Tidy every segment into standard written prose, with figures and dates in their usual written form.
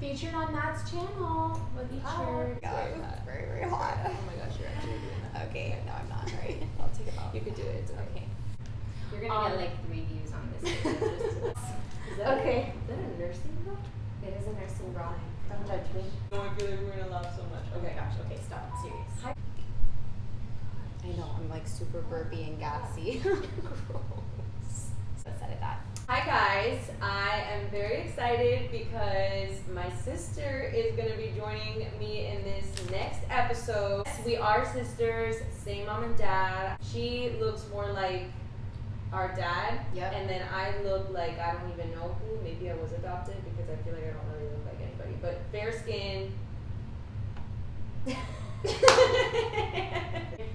featured on Nat's channel. Featured. Oh, God, it's very, very hot. Oh my gosh, you're actually doing that. Okay, no, I'm not. Right, I'll take it off. You could do it. It's okay. You're gonna get like 3 views on this video. Is that Okay. Is that a nursing bra? It is a nursing bra. Don't judge me. No, I feel like we're gonna laugh so much. Okay, gosh. Okay, stop. I'm serious. Hi. I know, I'm like super burpy and gassy. Gross. Let's edit that. Hi guys, I am very excited because my sister is going to be joining me in this next episode. We are sisters, same mom and dad. She looks more like our dad, Yep. and then I look like I don't even know who. Maybe I was adopted because I feel like I don't really look like anybody. But fair skin,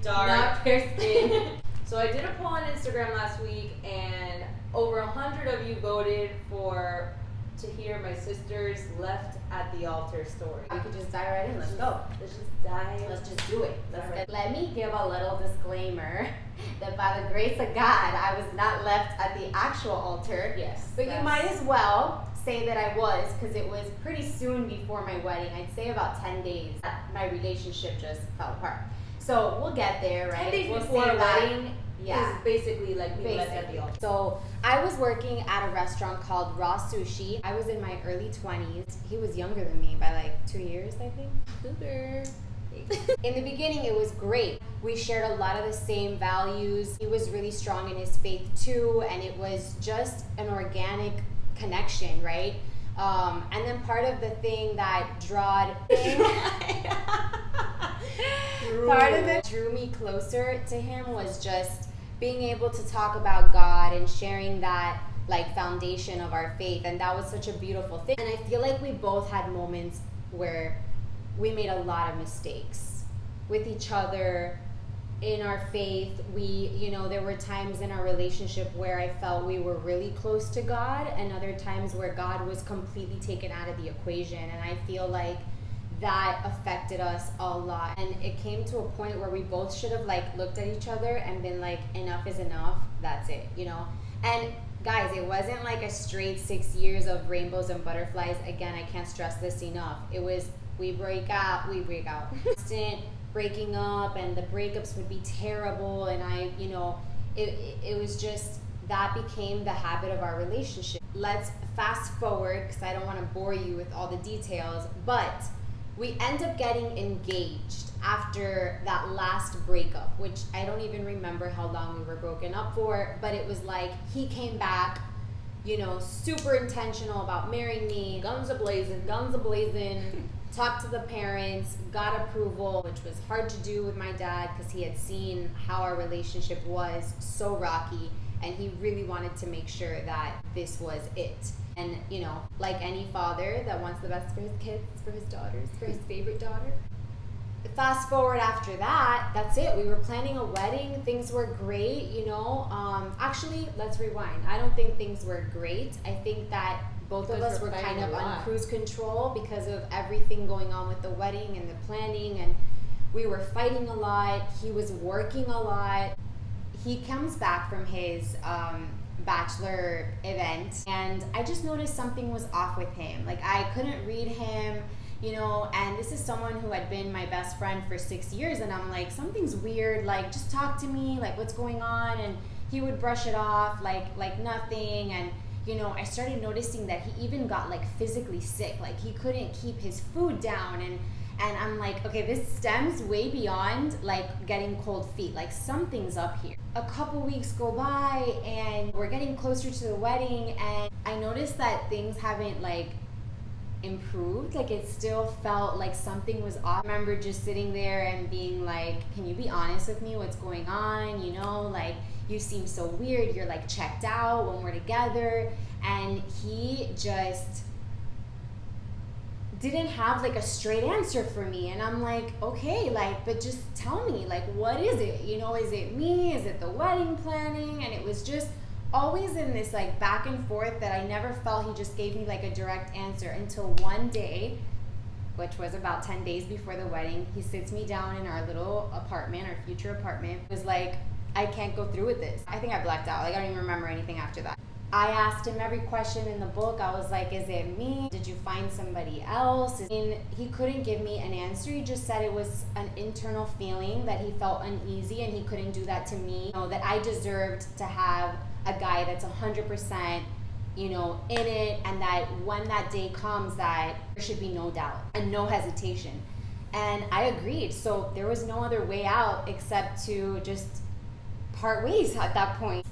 dark, Not fair skin. So I did a poll on Instagram last week, and over 100 of you voted to hear my sister's left at the altar story. We could just dive right in. Let's go. Let's just dive. Let's just do it. Alright. Let me give a little disclaimer that by the grace of God, I was not left at the actual altar. Yes. But you might as well say that I was, because it was pretty soon before my wedding. I'd say about 10 days. My relationship just fell apart. So we'll get there, right? 10 days we'll before say a that- wedding Yeah. is basically like being left at Basically. the altar. So I was working at a restaurant called Raw Sushi. I was in my early 20s. He was younger than me by like 2 years, I think. Super. In the beginning, it was great. We shared a lot of the same values. He was really strong in his faith too, and it was just an organic connection, right? And then part of the thing that drew me closer to him was just being able to talk about God and sharing that like foundation of our faith, and that was such a beautiful thing. And I feel like we both had moments where we made a lot of mistakes with each other in our faith. There were times in our relationship where I felt we were really close to God, and other times where God was completely taken out of the equation, and I feel like that affected us a lot. And it came to a point where we both should have like looked at each other and been like, enough is enough, that's it, And guys, it wasn't like a straight 6 years of rainbows and butterflies. Again, I can't stress this enough. It was we break out. Constant breaking up, and the breakups would be terrible, and it was just, that became the habit of our relationship. Let's fast forward, because I don't want to bore you with all the details, but we end up getting engaged after that last breakup, which I don't even remember how long we were broken up for, but it was like he came back, super intentional about marrying me, guns a-blazing, talked to the parents, got approval, which was hard to do with my dad because he had seen how our relationship was so rocky, and he really wanted to make sure that this was it. And, like any father that wants the best for his kids, for his daughters, for his favorite daughter. Fast forward after that, that's it. We were planning a wedding. Things were great, Actually, let's rewind. I don't think things were great. I think that both of us were kind of on cruise control because of everything going on with the wedding and the planning, and we were fighting a lot. He was working a lot. He comes back from his bachelor event, and I just noticed something was off with him. Like, I couldn't read him, and this is someone who had been my best friend for 6 years, and I'm like, something's weird, like, just talk to me, like, what's going on? And he would brush it off like nothing. And I started noticing that he even got like physically sick, like he couldn't keep his food down, and I'm like, okay, this stems way beyond like getting cold feet, like something's up here. A couple weeks go by, and we're getting closer to the wedding, and I noticed that things haven't like improved. Like, it still felt like something was off. I remember just sitting there and being like, can you be honest with me, what's going on? Like, you seem so weird, you're like checked out when we're together. And he just didn't have like a straight answer for me, and I'm like, okay, like, but just tell me, like, what is it? Is it me? Is it the wedding planning? And it was just always in this like back and forth that I never felt he just gave me like a direct answer, until one day, which was about 10 days before the wedding, he sits me down in our little apartment, our future apartment, was like, I can't go through with this. I think I blacked out. Like, I don't even remember anything after that. I asked him every question in the book. I was like, is it me? Did you find somebody else? And he couldn't give me an answer. He just said it was an internal feeling that he felt uneasy and he couldn't do that to me. You know, that I deserved to have a guy that's 100%, you know, in it, and that when that day comes that there should be no doubt and no hesitation. And I agreed. So there was no other way out except to just part ways at that point.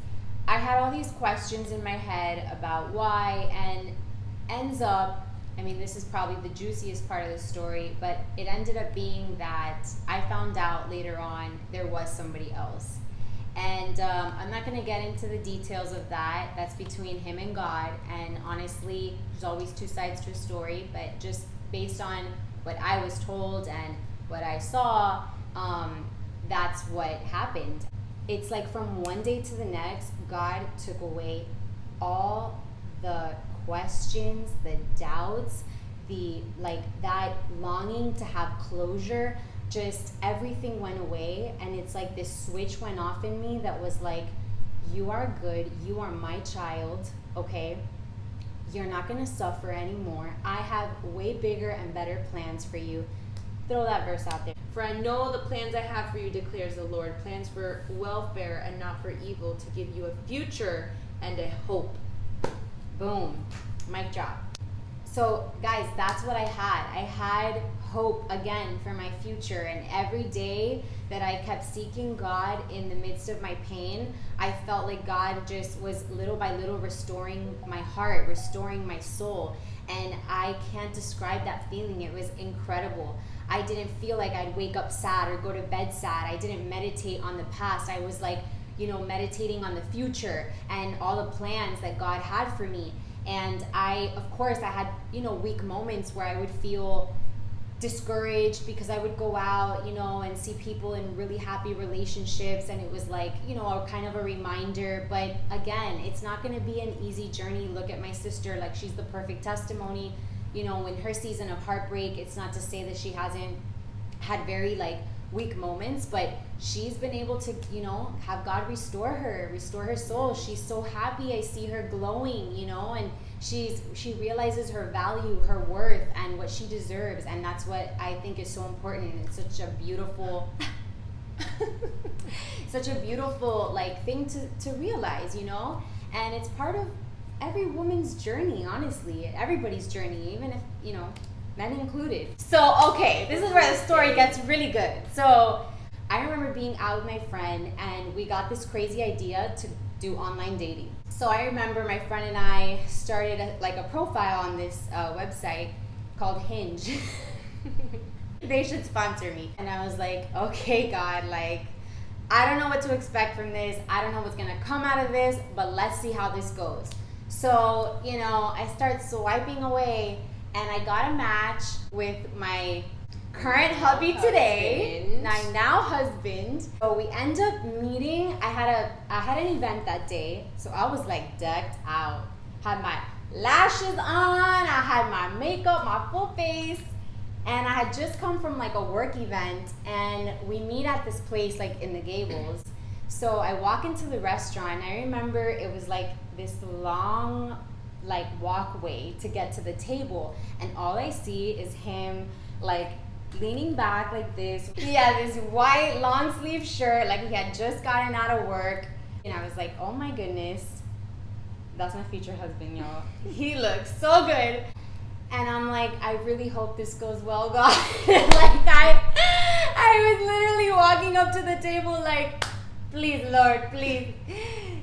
I had all these questions in my head about why, and ends up, I mean, this is probably the juiciest part of the story, but it ended up being that I found out later on there was somebody else. And I'm not going to get into the details of that. That's between him and God. And honestly, there's always two sides to a story, but just based on what I was told and what I saw, that's what happened. It's like from one day to the next, God took away all the questions, the doubts, the like that longing to have closure. Just everything went away, and it's like this switch went off in me that was like, you are good, you are my child, okay? You're not gonna suffer anymore. I have way bigger and better plans for you. Throw that verse out there. For I know the plans I have for you, declares the Lord, plans for welfare and not for evil, to give you a future and a hope. Boom. Mic drop. So guys, that's what I had. I had hope again for my future, and every day that I kept seeking God in the midst of my pain, I felt like God just was little by little restoring my heart, restoring my soul, and I can't describe that feeling. It was incredible. I didn't feel like I'd wake up sad or go to bed sad. I didn't meditate on the past. I was like, you know, meditating on the future and all the plans that God had for me. And of course, I had, you know, weak moments where I would feel discouraged because I would go out, you know, and see people in really happy relationships, and it was like, you know, a kind of a reminder. But again, it's not going to be an easy journey. Look at my sister, like, she's the perfect testimony. You know, in her season of heartbreak, it's not to say that she hasn't had very like weak moments, but she's been able to, you know, have God restore her soul. She's so happy. I see her glowing, you know, and she realizes her value, her worth, and what she deserves. And that's what I think is so important. It's such a beautiful like thing to realize, you know, and it's part of every woman's journey, honestly, everybody's journey, even if, you know, men included. So, okay, this is where the story gets really good. So, I remember being out with my friend, and we got this crazy idea to do online dating. So, I remember my friend and I started a profile on this website called Hinge. They should sponsor me. And I was like, okay, God, like, I don't know what to expect from this. I don't know what's gonna come out of this, but let's see how this goes. So, you know, I start swiping away, and I got a match with my current hubby today, my now husband. So we end up meeting. I had an event that day, so I was like decked out. Had my lashes on, I had my makeup, my full face, and I had just come from like a work event, and we meet at this place like in the Gables. So I walk into the restaurant, and I remember it was like this long like walkway to get to the table, and all I see is him like leaning back like this. He had this white long sleeve shirt, like he had just gotten out of work, and I was like, oh my goodness, that's my future husband, y'all. He looks so good. And I'm like, I really hope this goes well, God. Like I was literally walking up to the table like, please, Lord, please.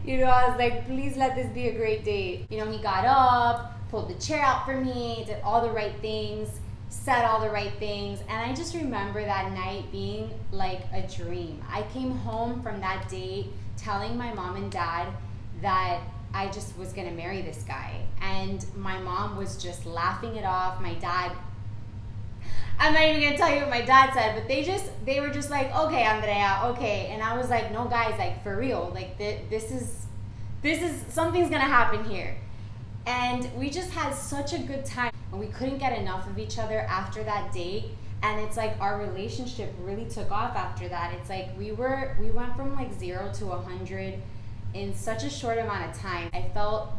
You know, I was like, please let this be a great date. You know, he got up, pulled the chair out for me, did all the right things, said all the right things. And I just remember that night being like a dream. I came home from that date telling my mom and dad that I just was gonna marry this guy. And my mom was just laughing it off. My dad, I'm not even gonna tell you what my dad said, but they were just like, okay, Andrea, okay. And I was like, no, guys, like, for real, like, this is something's gonna happen here. And we just had such a good time, and we couldn't get enough of each other after that date. And it's like our relationship really took off after that. It's like we went from like 0 to 100 in such a short amount of time. I felt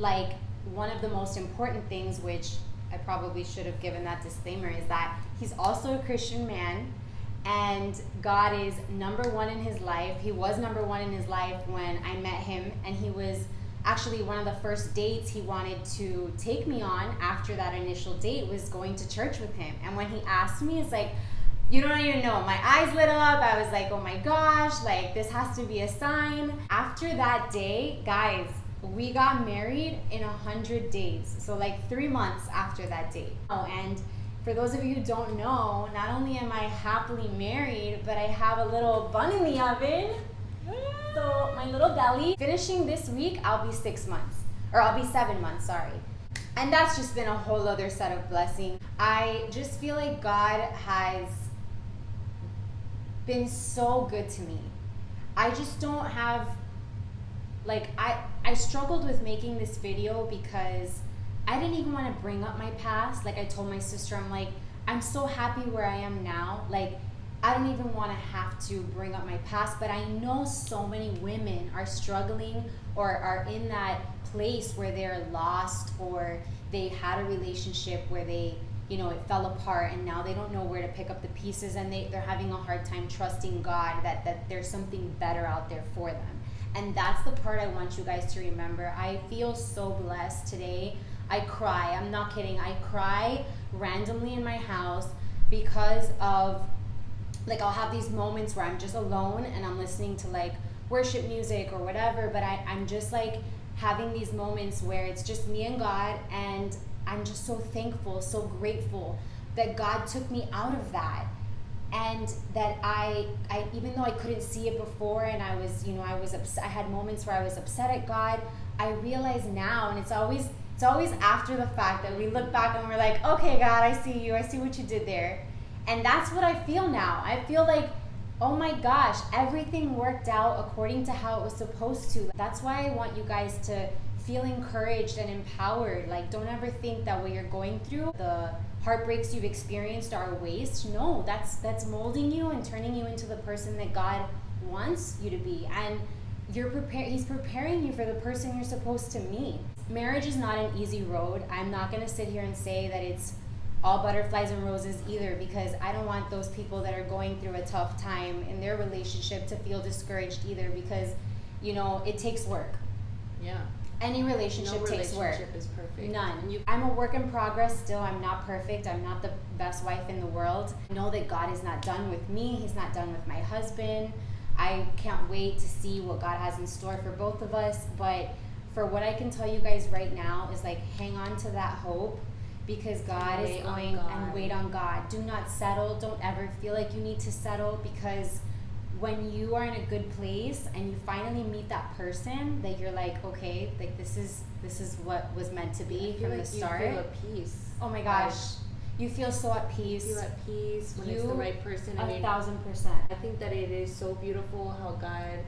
like one of the most important things, which I probably should have given that disclaimer, is that he's also a Christian man, and God is number one in his life. He was number one in his life when I met him, and he was actually one of the first dates he wanted to take me on after that initial date was going to church with him. And when he asked me, it's like, you don't even know. My eyes lit up. I was like, oh my gosh, like this has to be a sign. After that day, guys, we got married in 100 days. So like 3 months after that date. Oh, and for those of you who don't know, not only am I happily married, but I have a little bun in the oven. So my little belly. Finishing this week, I'll be 6 months. Or I'll be 7 months, sorry. And that's just been a whole other set of blessings. I just feel like God has been so good to me. I just don't have, like, I struggled with making this video because I didn't even want to bring up my past. Like I told my sister, I'm like, I'm so happy where I am now. Like, I don't even want to have to bring up my past, but I know so many women are struggling or are in that place where they're lost, or they had a relationship where they, you know, it fell apart and now they don't know where to pick up the pieces, and they're having a hard time trusting God that there's something better out there for them. And that's the part I want you guys to remember. I feel so blessed today. I cry. I'm not kidding. I cry randomly in my house because of, like, I'll have these moments where I'm just alone and I'm listening to like worship music or whatever, but I'm just like having these moments where it's just me and God, and I'm just so thankful, so grateful that God took me out of that. And that I even though I couldn't see it before, and I was, you know, I had moments where I was upset at God, I realize now, and it's always after the fact that we look back and we're like, okay, God, I see you, I see what you did there. And that's what I feel now. I feel like, oh my gosh, everything worked out according to how it was supposed to. That's why I want you guys to feel encouraged and empowered. Like, don't ever think that what you're going through, the heartbreaks you've experienced, are a waste. No, that's molding you and turning you into the person that God wants you to be. And he's preparing you for the person you're supposed to meet. Marriage is not an easy road. I'm not going to sit here and say that it's all butterflies and roses either, because I don't want those people that are going through a tough time in their relationship to feel discouraged either, because, you know, it takes work. Yeah. Any relationship takes work. No relationship is perfect. None. I'm a work in progress still. I'm not perfect. I'm not the best wife in the world. I know that God is not done with me. He's not done with my husband. I can't wait to see what God has in store for both of us. But for what I can tell you guys right now is, like, hang on to that hope, because God is going, and wait on God. Do not settle. Don't ever feel like you need to settle, because when you are in a good place and you finally meet that person that you're like, okay, like this is what was meant to be from the start. You feel at peace. Oh my gosh. You feel so at peace. You feel at peace when it's the right person. 1,000%. I think that it is so beautiful how God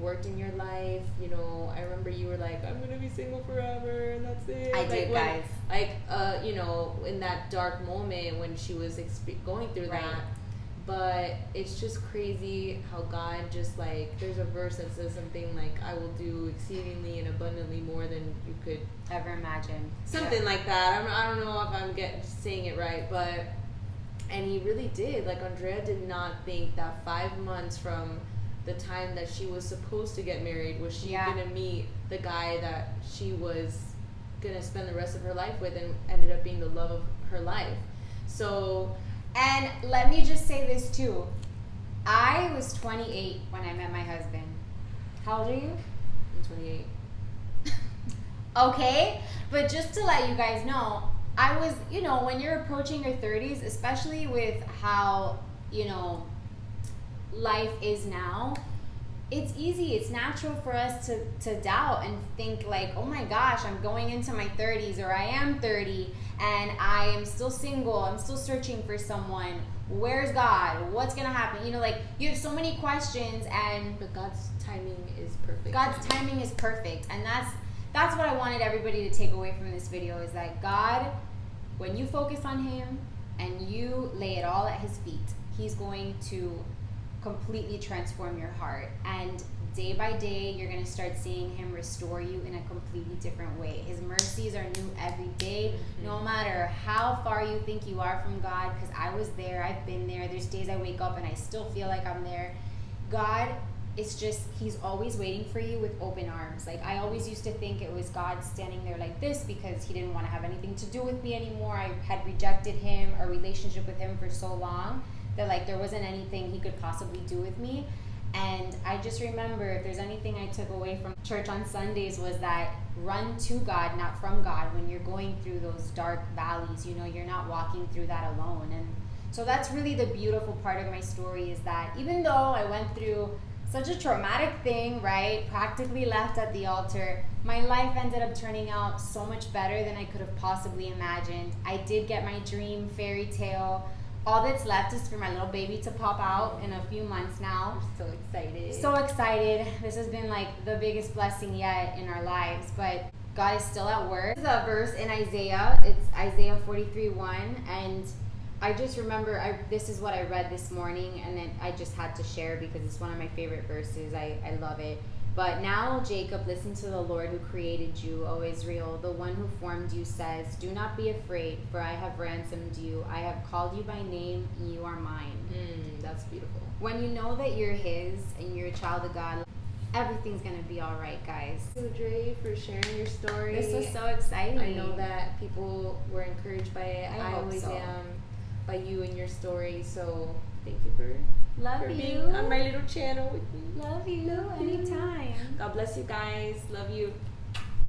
worked in your life. You know, I remember you were like, I'm gonna be single forever and that's it. I did, guys. You know, in that dark moment when she was going through right. that. But it's just crazy how God just, like, there's a verse that says something like, I will do exceedingly and abundantly more than you could ever imagine. Something like that. I don't know if I'm saying it right, but, and he really did. Like, Andrea did not think that 5 months from the time that she was supposed to get married was she gonna meet the guy that she was gonna spend the rest of her life with, and ended up being the love of her life. So, and let me just say this too. I was 28 when I met my husband. How old are you? I'm 28. Okay, but just to let you guys know, I was, you know, when you're approaching your 30s, especially with how, you know, life is now, it's easy, it's natural for us to doubt and think like, oh my gosh, I'm going into my 30s, or I am 30 and I am still single, I'm still searching for someone. Where's God? What's gonna happen? You know, like, you have so many questions, but God's timing is perfect. God's timing is perfect, and that's what I wanted everybody to take away from this video, is that God, when you focus on Him and you lay it all at His feet, He's going to completely transform your heart. And day by day, you're going to start seeing him restore you in a completely different way. His mercies are new every day, no matter how far you think you are from God, because I was there, I've been there. There's days I wake up and I still feel like I'm there. God, it's just, he's always waiting for you with open arms. Like, I always used to think it was God standing there like this because he didn't want to have anything to do with me anymore. I had rejected him, a relationship with him for so long that, like, there wasn't anything he could possibly do with me. And I just remember, if there's anything I took away from church on Sundays, was that run to God, not from God. When you're going through those dark valleys, you know, you're not walking through that alone. And so that's really the beautiful part of my story, is that even though I went through such a traumatic thing, right, practically left at the altar, my life ended up turning out so much better than I could have possibly imagined. I did get my dream fairy tale. All that's left is for my little baby to pop out in a few months now. We're so excited. So excited. This has been like the biggest blessing yet in our lives, but God is still at work. This is a verse in Isaiah. It's Isaiah 43:1, and I just remember, this is what I read this morning, and then I just had to share because it's one of my favorite verses. I love it. But now, Jacob, listen to the Lord who created you, O Israel. The one who formed you says, do not be afraid, for I have ransomed you. I have called you by name, and you are mine. That's beautiful. When you know that you're his and you're a child of God, everything's going to be all right, guys. Thank you, Dre, for sharing your story. This was so exciting. I know that people were encouraged by it. I hope always so. am, by you and your story. So thank you for Love being you. on my little channel with me. Love you. Anytime. God bless you guys. Love you.